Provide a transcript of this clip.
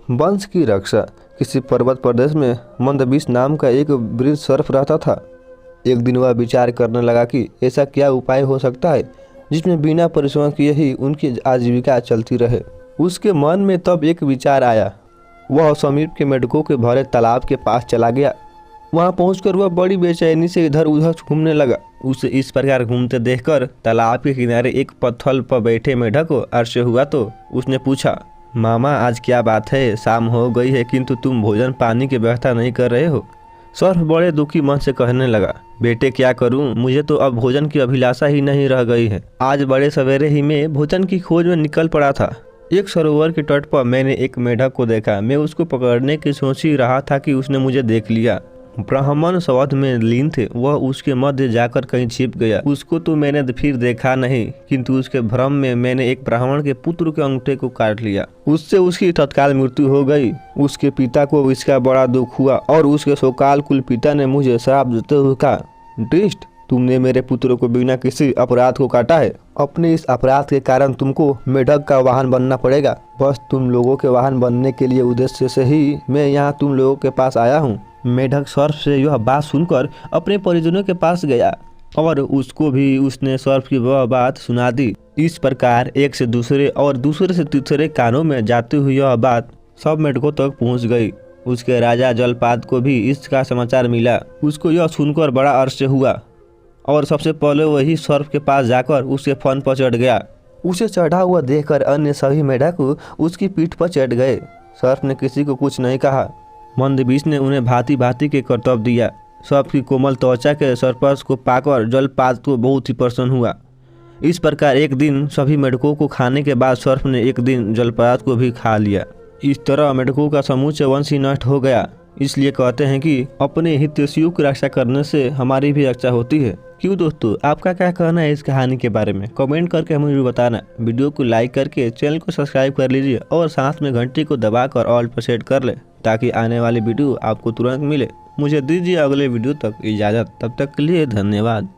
वंश की रक्षा। किसी पर्वत प्रदेश में मंदबिश नाम का एक वृद्ध सर्प रहता था। एक दिन वह विचार करने लगा कि ऐसा क्या उपाय हो सकता है जिसमें बिना परिश्रम किए ही उनकी आजीविका चलती रहे। उसके मन में तब एक विचार आया। वह समीप के मेढकों के भरे तालाब के पास चला गया। वहां पहुंचकर वह बड़ी बेचैनी से इधर उधर घूमने लगा। उसे इस प्रकार घूमते देखकर तालाब के किनारे एक पत्थर पर बैठे मेढक को आश्चर्य हुआ तो उसने पूछा, मामा आज क्या बात है? शाम हो गई है किंतु तुम भोजन पानी की व्यवस्था नहीं कर रहे हो। सर्प बड़े दुखी मन से कहने लगा, बेटे क्या करूं, मुझे तो अब भोजन की अभिलाषा ही नहीं रह गई है। आज बड़े सवेरे ही मैं भोजन की खोज में निकल पड़ा था। एक सरोवर के तट पर मैंने एक मेढक को देखा। मैं उसको पकड़ने की सोच ही रहा था कि उसने मुझे देख लिया। ब्राह्मण शौध में लीन थे, वह उसके मध्य जाकर कहीं छिप गया। उसको तो मैंने फिर देखा नहीं, किंतु उसके भ्रम में मैंने एक ब्राह्मण के पुत्र के अंगूठे को काट लिया। उससे उसकी तत्काल मृत्यु हो गई। उसके पिता को इसका बड़ा दुख हुआ और उसके शोकाल कुल पिता ने मुझे श्राप देते हुए कहा, दृष्ट, तुमने मेरे पुत्र को बिना किसी अपराध को काटा है। अपने इस अपराध के कारण तुमको मेढक का वाहन बनना पड़ेगा। बस तुम लोगों के वाहन बनने के लिए उद्देश्य से ही मैं यहाँ तुम लोगों के पास आया हूँ। मेढक सर्प से यह बात सुनकर अपने परिजनों के पास गया और उसको भी उसने सर्प की वह बात सुना दी। इस प्रकार एक से दूसरे और दूसरे से तीसरे कानों में जाती हुई यह बात सब मेढकों तक पहुंच गई। उसके राजा जलपाद को भी इसका समाचार मिला। उसको यह सुनकर बड़ा आश्चर्य हुआ और सबसे पहले वही सर्प के पास जाकर उसके फन पर चढ़ गया। उसे चढ़ा हुआ देखकर अन्य सभी मेढक उसकी पीठ पर चढ़ गए। सर्प ने किसी को कुछ नहीं कहा। मंदबिश ने उन्हें भांति भांति के करतब दिया। सर्प की कोमल त्वचा के स्पर्श को पाकर जलपाद को बहुत ही प्रसन्न हुआ। इस प्रकार एक दिन सभी मेढकों को खाने के बाद सर्प ने एक दिन जलपाद को भी खा लिया। इस तरह मेढकों का समूचे वंश ही नष्ट हो गया। इसलिए कहते हैं कि अपने हितैषियों की रक्षा करने से हमारी भी रक्षा होती है। क्यों दोस्तों, आपका क्या कहना है इस कहानी के बारे में? कमेंट करके हमें भी बताना। वीडियो को लाइक करके चैनल को सब्सक्राइब कर लीजिए और साथ में घंटी को दबाकर ऑल पर सेट कर ले ताकि आने वाली वीडियो आपको तुरंत मिले। मुझे दीजिए अगले वीडियो तक इजाज़त। तब तक के लिए धन्यवाद।